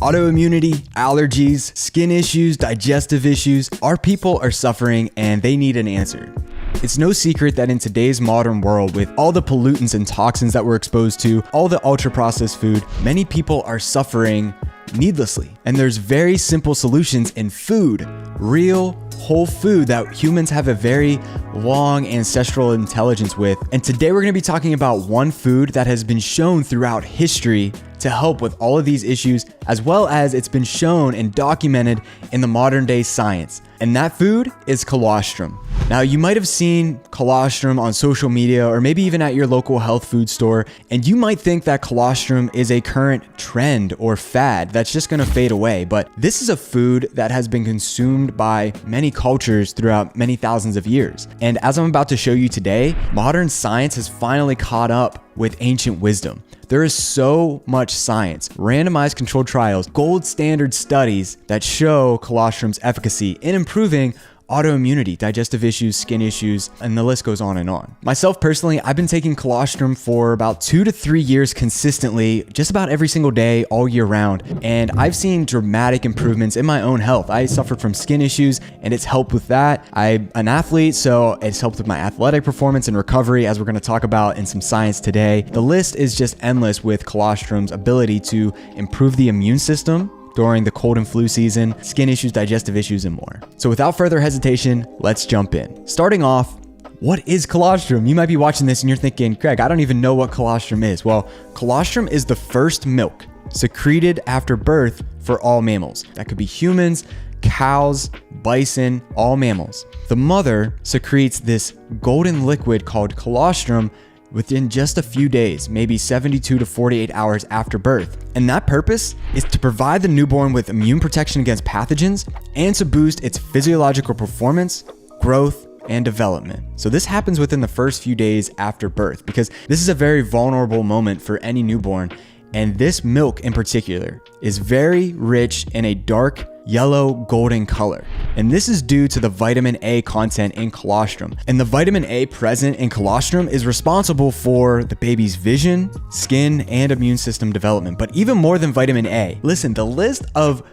Autoimmunity, allergies, skin issues, digestive issues, our people are suffering and they need an answer. It's no secret that in today's modern world, with all the pollutants and toxins that we're exposed to, all the ultra-processed food, many people are suffering needlessly. And there's very simple solutions in food, real, whole food that humans have a very long ancestral intelligence with. And today we're going to be talking about one food that has been shown throughout history to help with all of these issues, as well as it's been shown and documented in the modern day science. And that food is colostrum. Now, you might have seen colostrum on social media or maybe even at your local health food store, and you might think that colostrum is a current trend or fad that's just gonna fade away. But this is a food that has been consumed by many cultures throughout many thousands of years. And as I'm about to show you today, modern science has finally caught up with ancient wisdom. There is so much science, randomized controlled trials, gold standard studies that show colostrum's efficacy in improving autoimmunity, digestive issues, skin issues, and the list goes on and on. Myself personally, I've been taking colostrum for about 2 to 3 years consistently, just about every single day, all year round. And I've seen dramatic improvements in my own health. I suffered from skin issues and it's helped with that. I'm an athlete, so it's helped with my athletic performance and recovery, as we're gonna talk about in some science today. The list is just endless with colostrum's ability to improve the immune system during the cold and flu season, skin issues, digestive issues, and more. So without further hesitation, let's jump in. Starting off, what is colostrum? You might be watching this and you're thinking, Craig, I don't even know what colostrum is. Well, colostrum is the first milk secreted after birth for all mammals. That could be humans, cows, bison, all mammals. The mother secretes this golden liquid called colostrum within just a few days, maybe 72 to 48 hours after birth. And that purpose is to provide the newborn with immune protection against pathogens and to boost its physiological performance, growth, and development. So this happens within the first few days after birth because this is a very vulnerable moment for any newborn. And this milk in particular is very rich in a dark yellow golden color. And this is due to the vitamin A content in colostrum. And the vitamin A present in colostrum is responsible for the baby's vision, skin, and immune system development. But even more than vitamin A, listen, the list of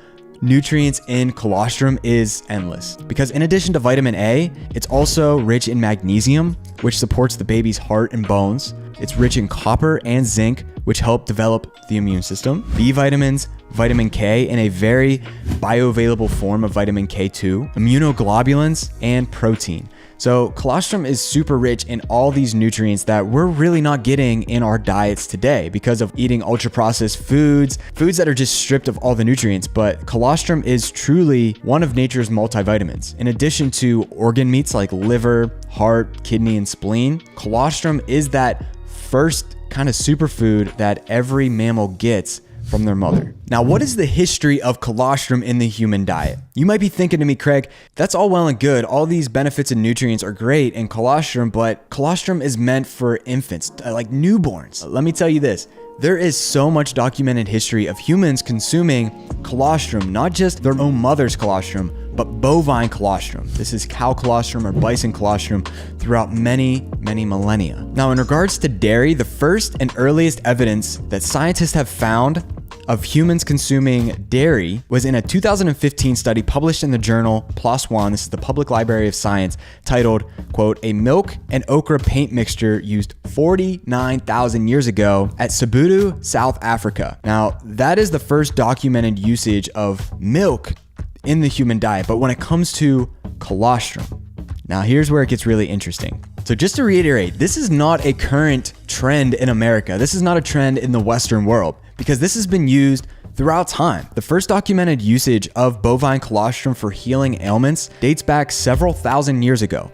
nutrients in colostrum is endless because in addition to vitamin A, it's also rich in magnesium, which supports the baby's heart and bones. It's rich in copper and zinc, which help develop the immune system, B vitamins, vitamin K in a very bioavailable form of vitamin K2, immunoglobulins, and protein. So colostrum is super rich in all these nutrients that we're really not getting in our diets today because of eating ultra-processed foods that are just stripped of all the nutrients. But colostrum is truly one of nature's multivitamins. In addition to organ meats like liver, heart, kidney, and spleen, colostrum is that first kind of superfood that every mammal gets from their mother. Now, what is the history of colostrum in the human diet? You might be thinking to me, Craig, that's all well and good. All these benefits and nutrients are great in colostrum, but colostrum is meant for infants, like newborns. Let me tell you this. There is so much documented history of humans consuming colostrum, not just their own mother's colostrum, but bovine colostrum. This is cow colostrum or bison colostrum throughout many, many millennia. Now, in regards to dairy, the first and earliest evidence that scientists have found of humans consuming dairy was in a 2015 study published in the journal PLOS ONE. This is the Public Library of Science, titled, quote, "A milk and okra paint mixture used 49,000 years ago at Sabutu, South Africa." Now, that is the first documented usage of milk in the human diet. But when it comes to colostrum, now here's where it gets really interesting. So just to reiterate, this is not a current trend in America. This is not a trend in the Western world because this has been used throughout time. The first documented usage of bovine colostrum for healing ailments dates back several thousand years ago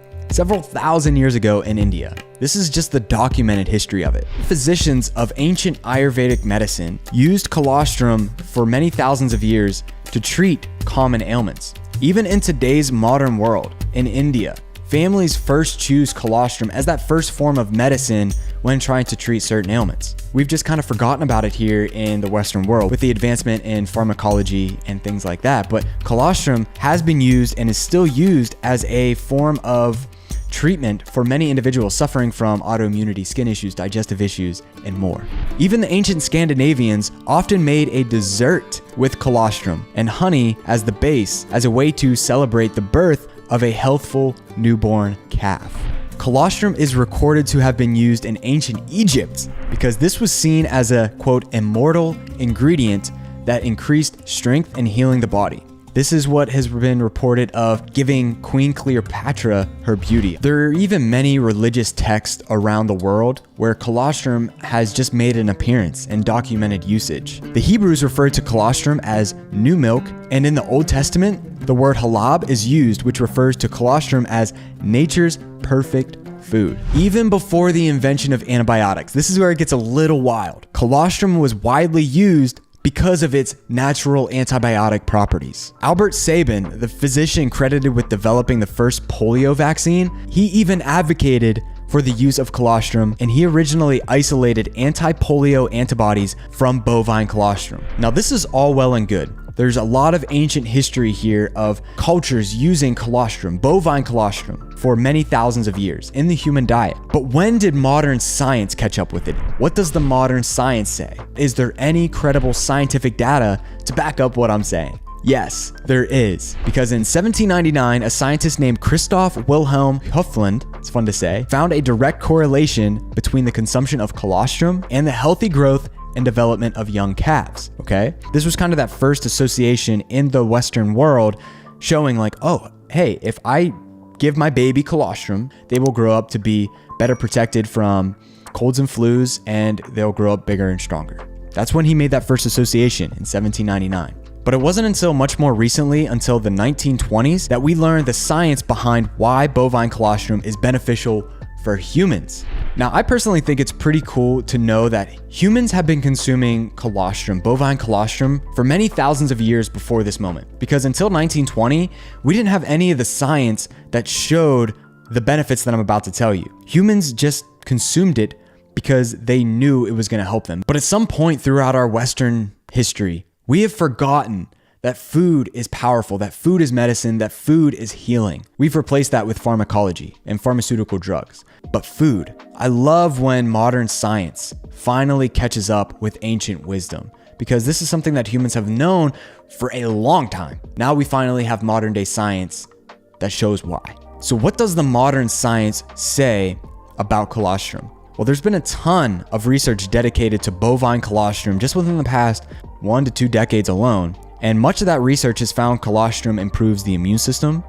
in India. This is just the documented history of it. Physicians of ancient Ayurvedic medicine used colostrum for many thousands of years to treat common ailments. Even in today's modern world, in India, families first choose colostrum as that first form of medicine when trying to treat certain ailments. We've just kind of forgotten about it here in the Western world with the advancement in pharmacology and things like that. But colostrum has been used and is still used as a form of treatment for many individuals suffering from autoimmunity, skin issues, digestive issues, and more. Even the ancient Scandinavians often made a dessert with colostrum and honey as the base as a way to celebrate the birth of a healthful newborn calf. Colostrum is recorded to have been used in ancient Egypt because this was seen as a, quote, immortal ingredient that increased strength and healing the body. This is what has been reported of giving Queen Cleopatra her beauty. There are even many religious texts around the world where colostrum has just made an appearance and documented usage. The Hebrews referred to colostrum as new milk, and in the Old Testament, the word halab is used, which refers to colostrum as nature's perfect food. Even before the invention of antibiotics, this is where it gets a little wild. Colostrum was widely used because of its natural antibiotic properties. Albert Sabin, the physician credited with developing the first polio vaccine, he even advocated for the use of colostrum, and he originally isolated anti-polio antibodies from bovine colostrum. Now, this is all well and good. There's a lot of ancient history here of cultures using colostrum, bovine colostrum, for many thousands of years in the human diet. But when did modern science catch up with it? What does the modern science say? Is there any credible scientific data to back up what I'm saying? Yes, there is. Because in 1799, a scientist named Christoph Wilhelm Höfland, it's fun to say, found a direct correlation between the consumption of colostrum and the healthy growth and development of young calves, okay? This was kind of that first association in the Western world showing like, oh, hey, if I give my baby colostrum, they will grow up to be better protected from colds and flus, and they'll grow up bigger and stronger. That's when he made that first association in 1799. But it wasn't until much more recently, until the 1920s, that we learned the science behind why bovine colostrum is beneficial for humans. Now, I personally think it's pretty cool to know that humans have been consuming colostrum, bovine colostrum, for many thousands of years before this moment. Because until 1920, we didn't have any of the science that showed the benefits that I'm about to tell you. Humans just consumed it because they knew it was going to help them. But at some point throughout our Western history, we have forgotten that food is powerful, that food is medicine, that food is healing. We've replaced that with pharmacology and pharmaceutical drugs. But food, I love when modern science finally catches up with ancient wisdom, because this is something that humans have known for a long time. Now we finally have modern day science that shows why. So what does the modern science say about colostrum? Well, there's been a ton of research dedicated to bovine colostrum just within the past 1 to 2 decades alone. And much of that research has found colostrum improves the immune system,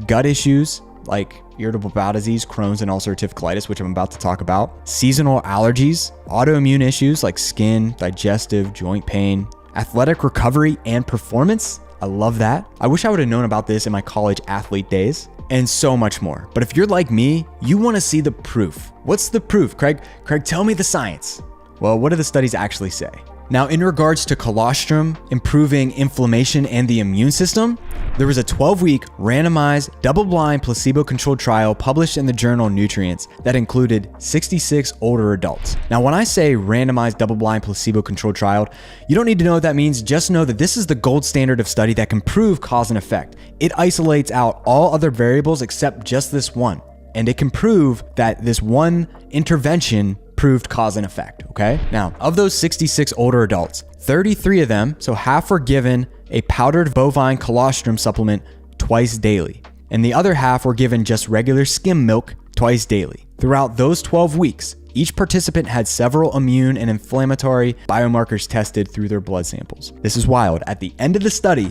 gut issues like irritable bowel disease, Crohn's, and ulcerative colitis, which I'm about to talk about, seasonal allergies, autoimmune issues like skin, digestive, joint pain, athletic recovery and performance. I love that. I wish I would have known about this in my college athlete days, and so much more. But if you're like me, you want to see the proof. What's the proof, Craig? Craig, tell me the science. Well, what do the studies actually say? Now, in regards to colostrum improving inflammation and the immune system, there was a 12-week randomized, double-blind, placebo-controlled trial published in the journal Nutrients that included 66 older adults. Now, when I say randomized, double-blind, placebo-controlled trial, you don't need to know what that means. Just know that this is the gold standard of study that can prove cause and effect. It isolates out all other variables except just this one, and it can prove that this one intervention proved cause and effect, okay? Now, of those 66 older adults, 33 of them, so half, were given a powdered bovine colostrum supplement twice daily, and the other half were given just regular skim milk twice daily. Throughout those 12 weeks, each participant had several immune and inflammatory biomarkers tested through their blood samples. This is wild. At the end of the study,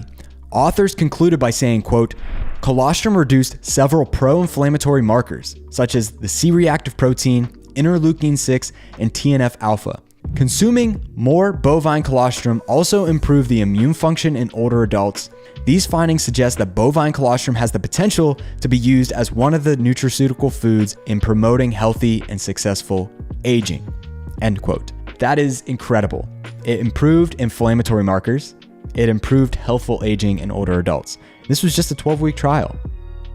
authors concluded by saying, quote, colostrum reduced several pro-inflammatory markers, such as the C-reactive protein, interleukin-6, and TNF-alpha. Consuming more bovine colostrum also improved the immune function in older adults. These findings suggest that bovine colostrum has the potential to be used as one of the nutraceutical foods in promoting healthy and successful aging. End quote. That is incredible. It improved inflammatory markers. It improved healthful aging in older adults. This was just a 12-week trial.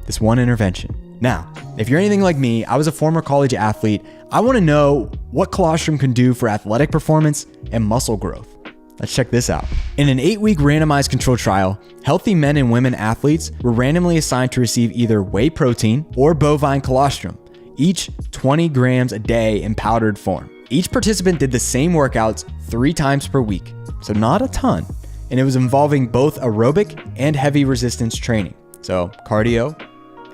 This one intervention. Now, if you're anything like me, I was a former college athlete. I want to know what colostrum can do for athletic performance and muscle growth. Let's check this out. In an 8-week randomized controlled trial, healthy men and women athletes were randomly assigned to receive either whey protein or bovine colostrum, each 20 grams a day in powdered form. Each participant did the same workouts 3 times per week, so not a ton, and it was involving both aerobic and heavy resistance training, so cardio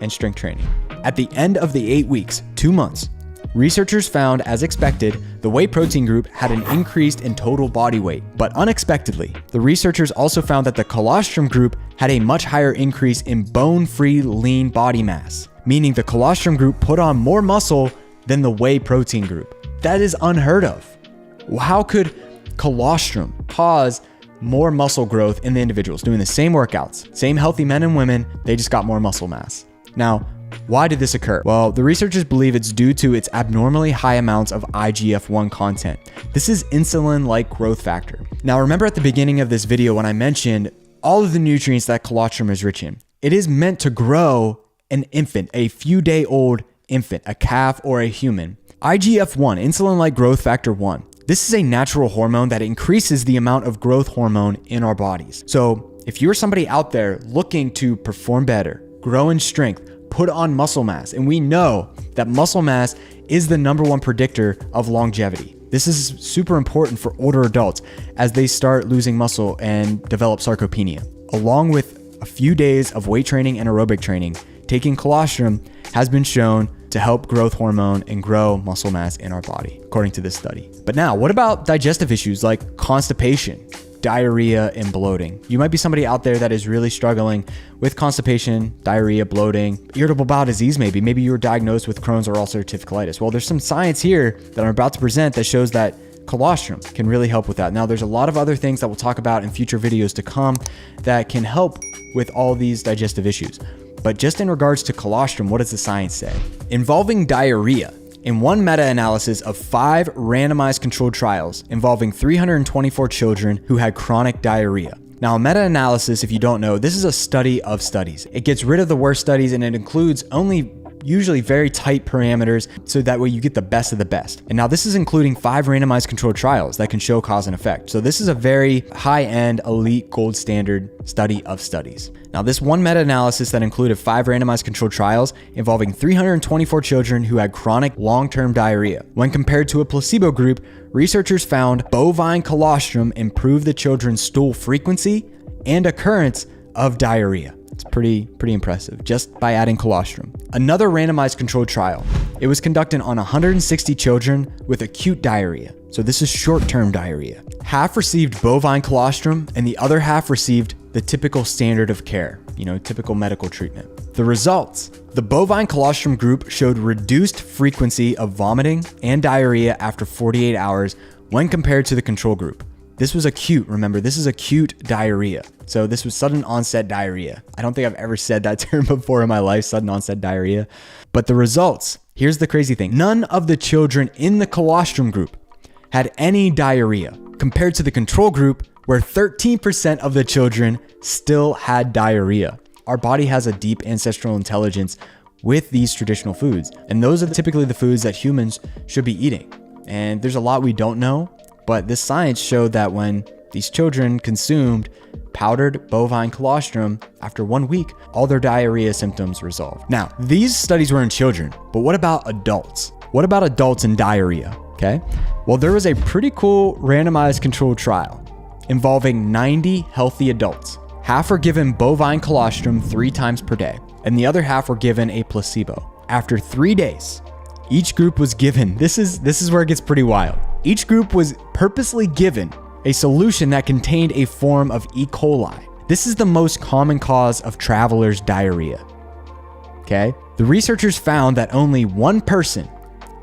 and strength training. At the end of the 8 weeks, 2 months, researchers found, as expected, the whey protein group had an increase in total body weight, but unexpectedly, the researchers also found that the colostrum group had a much higher increase in bone-free lean body mass, meaning the colostrum group put on more muscle than the whey protein group. That is unheard of. How could colostrum cause more muscle growth in the individuals doing the same workouts, same healthy men and women, they just got more muscle mass? Now, why did this occur? Well, the researchers believe it's due to its abnormally high amounts of IGF-1 content. This is insulin-like growth factor. Now, remember at the beginning of this video when I mentioned all of the nutrients that colostrum is rich in. It is meant to grow an infant, a few-day-old infant, a calf or a human. IGF-1, insulin-like growth factor 1. This is a natural hormone that increases the amount of growth hormone in our bodies. So if you're somebody out there looking to perform better, grow in strength, put on muscle mass, and we know that muscle mass is the #1 predictor of longevity. This is super important for older adults as they start losing muscle and develop sarcopenia. Along with a few days of weight training and aerobic training, taking colostrum has been shown to help growth hormone and grow muscle mass in our body, according to this study. But now, what about digestive issues like constipation, diarrhea, and bloating? You might be somebody out there that is really struggling with constipation, diarrhea, bloating, irritable bowel disease maybe. Maybe you were diagnosed with Crohn's or ulcerative colitis. Well, there's some science here that I'm about to present that shows that colostrum can really help with that. Now, there's a lot of other things that we'll talk about in future videos to come that can help with all these digestive issues. But just in regards to colostrum, what does the science say? Involving diarrhea. In one meta-analysis of 5 randomized controlled trials involving 324 children who had chronic diarrhea. Now, a meta-analysis, if you don't know, this is a study of studies. It gets rid of the worst studies and it includes only usually very tight parameters so that way you get the best of the best. And now this is including 5 randomized controlled trials that can show cause and effect. So this is a very high-end, elite, gold standard study of studies. Now, this one meta-analysis that included 5 randomized controlled trials involving 324 children who had chronic long-term diarrhea. When compared to a placebo group, researchers found bovine colostrum improved the children's stool frequency and occurrence of diarrhea. It's pretty impressive just by adding colostrum. Another randomized controlled trial. It was conducted on 160 children with acute diarrhea. So this is short-term diarrhea. Half received bovine colostrum and the other half received the typical standard of care, typical medical treatment. The results. The bovine colostrum group showed reduced frequency of vomiting and diarrhea after 48 hours when compared to the control group. This was acute, remember, this is acute diarrhea. So this was sudden onset diarrhea. I don't think I've ever said that term before in my life, sudden onset diarrhea. But the results, here's the crazy thing. None of the children in the colostrum group had any diarrhea compared to the control group where 13% of the children still had diarrhea. Our body has a deep ancestral intelligence with these traditional foods. And those are typically the foods that humans should be eating. And there's a lot we don't know. But this science showed that when these children consumed powdered bovine colostrum, after 1 week, all their diarrhea symptoms resolved. Now, these studies were in children, but what about adults? What about adults and diarrhea? Okay. Well, there was a pretty cool randomized controlled trial involving 90 healthy adults. Half were given bovine colostrum 3 times per day, and the other half were given a placebo. After 3 days, each group was given, this is where it gets pretty wild. Each group was purposely given a solution that contained a form of E. coli. This is the most common cause of travelers' diarrhea. Okay? The researchers found that only one person,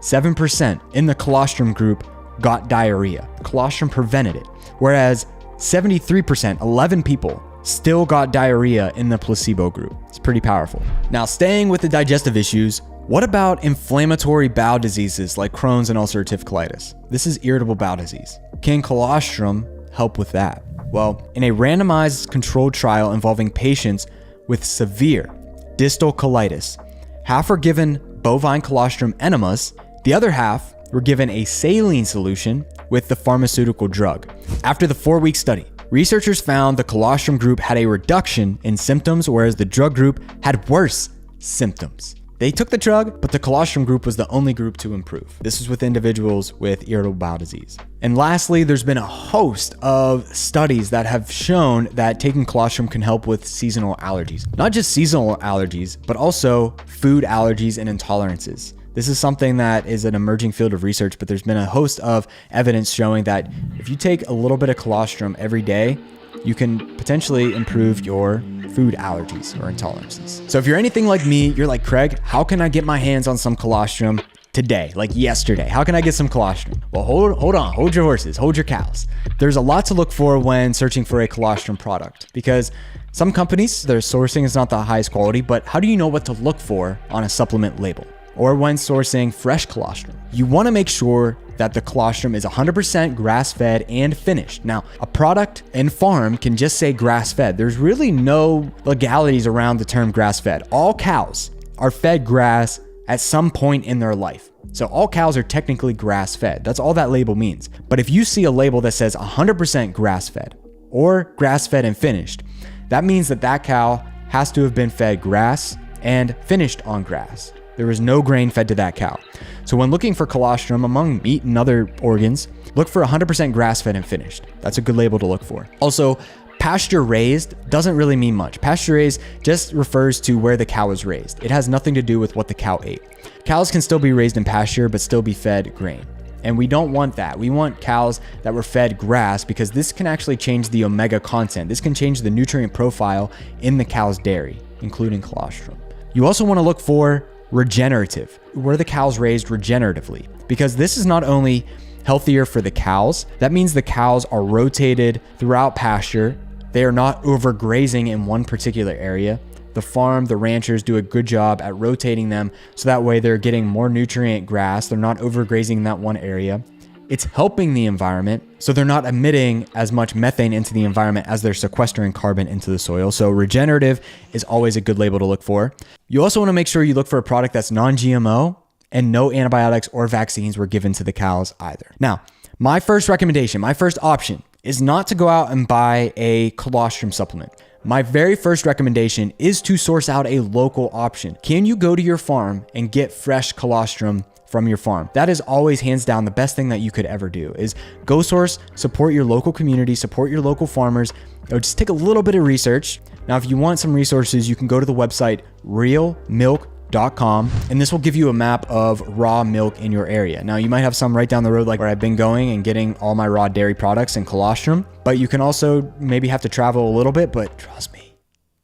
7% in the colostrum group, got diarrhea. Colostrum prevented it. Whereas 73%, 11 people, still got diarrhea in the placebo group. It's pretty powerful. Now, staying with the digestive issues, what about inflammatory bowel diseases like Crohn's and ulcerative colitis? This is irritable bowel disease. Can colostrum help with that? Well, in a randomized controlled trial involving patients with severe distal colitis, half were given bovine colostrum enemas, the other half were given a saline solution with the pharmaceutical drug. After the 4-week study, researchers found the colostrum group had a reduction in symptoms, whereas the drug group had worse symptoms. They took the drug, but the colostrum group was the only group to improve. This was with individuals with irritable bowel disease. And lastly, there's been a host of studies that have shown that taking colostrum can help with seasonal allergies. Not just seasonal allergies, but also food allergies and intolerances. This is something that is an emerging field of research, but there's been a host of evidence showing that if you take a little bit of colostrum every day, you can potentially improve your food allergies or intolerances. So if you're anything like me, you're like, Craig, how can I get my hands on some colostrum today, like yesterday? How can I get some colostrum? Well, hold on, hold your horses, hold your cows. There's a lot to look for when searching for a colostrum product, because some companies, their sourcing is not the highest quality, but how do you know what to look for on a supplement label? Or when sourcing fresh colostrum? You want to make sure that the colostrum is 100% grass-fed and finished. Now, a product and farm can just say grass-fed. There's really no legalities around the term grass-fed. All cows are fed grass at some point in their life. So all cows are technically grass-fed. That's all that label means. But if you see a label that says 100% grass-fed or grass-fed and finished, that means that that cow has to have been fed grass and finished on grass. There was no grain fed to that cow. So when looking for colostrum among meat and other organs, look for 100% grass-fed and finished. That's a good label to look for. Also, pasture raised doesn't really mean much. Pasture raised just refers to where the cow was raised. It has nothing to do with what the cow ate. Cows can still be raised in pasture, but still be fed grain. And we don't want that. We want cows that were fed grass, because this can actually change the omega content. This can change the nutrient profile in the cow's dairy, including colostrum. You also want to look for regenerative, where the cow's raised regeneratively, because this is not only healthier for the cows, that means the cows are rotated throughout pasture. They are not overgrazing in one particular area. The farm, the ranchers do a good job at rotating them, so that way they're getting more nutrient grass. They're not overgrazing in that one area. It's helping the environment, so they're not emitting as much methane into the environment as they're sequestering carbon into the soil. So regenerative is always a good label to look for. You also want to make sure you look for a product that's non-GMO and no antibiotics or vaccines were given to the cows either. Now, my first recommendation, my first option is not to go out and buy a colostrum supplement. My very first recommendation is to source out a local option. Can you go to your farm and get fresh colostrum from your farm? That is always hands down the best thing that you could ever do, is go source, support your local community, support your local farmers, or just take a little bit of research. Now, if you want some resources, you can go to the website realmilk.com, and this will give you a map of raw milk in your area. Now, you might have some right down the road, like where I've been going and getting all my raw dairy products and colostrum, but you can also maybe have to travel a little bit, but trust me,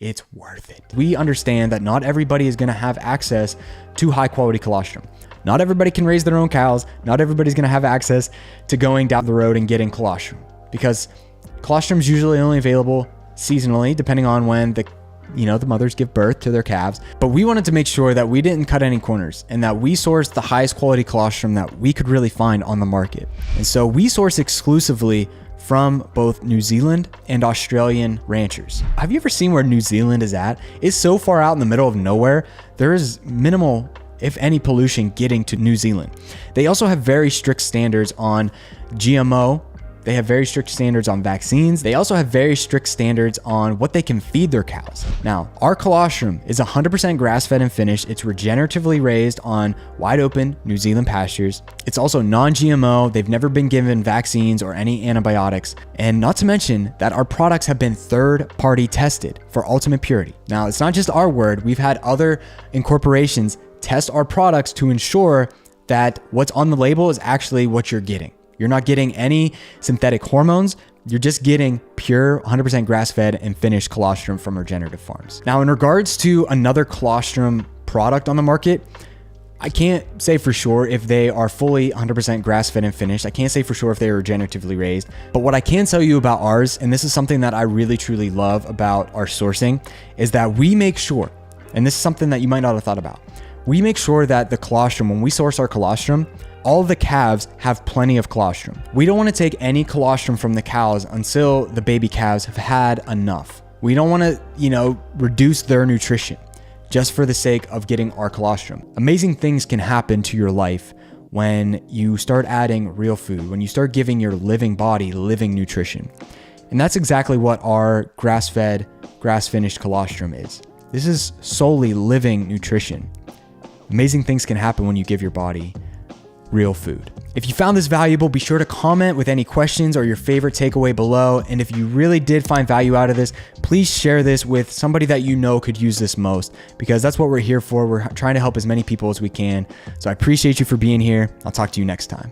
it's worth it. We understand that not everybody is going to have access to high quality colostrum. Not everybody can raise their own cows. Not everybody's going to have access to going down the road and getting colostrum, because colostrum is usually only available seasonally, depending on when the mothers give birth to their calves. But we wanted to make sure that we didn't cut any corners and that we sourced the highest quality colostrum that we could really find on the market. And so we source exclusively from both New Zealand and Australian ranchers. Have you ever seen where New Zealand is at? It's so far out in the middle of nowhere. There is minimal, if any, pollution getting to New Zealand. They also have very strict standards on GMO. They have very strict standards on vaccines. They also have very strict standards on what they can feed their cows. Now, our colostrum is 100% grass-fed and finished. It's regeneratively raised on wide open New Zealand pastures. It's also non-GMO. They've never been given vaccines or any antibiotics. And not to mention that our products have been third-party tested for ultimate purity. Now, it's not just our word. We've had other incorporations test our products to ensure that what's on the label is actually what you're getting. You're not getting any synthetic hormones. You're just getting pure 100% grass-fed and finished colostrum from regenerative farms. Now, in regards to another colostrum product on the market, I can't say for sure if they are fully 100% grass-fed and finished. I can't say for sure if they are regeneratively raised. But what I can tell you about ours, and this is something that I really truly love about our sourcing, is that we make sure, and this is something that you might not have thought about, we make sure that the colostrum, when we source our colostrum, all the calves have plenty of colostrum. We don't want to take any colostrum from the cows until the baby calves have had enough. We don't want to, reduce their nutrition just for the sake of getting our colostrum. Amazing things can happen to your life when you start adding real food, when you start giving your living body living nutrition. And that's exactly what our grass-fed, grass-finished colostrum is. This is solely living nutrition. Amazing things can happen when you give your body real food. If you found this valuable, be sure to comment with any questions or your favorite takeaway below. And if you really did find value out of this, please share this with somebody that you know could use this most, because that's what we're here for. We're trying to help as many people as we can. So I appreciate you for being here. I'll talk to you next time.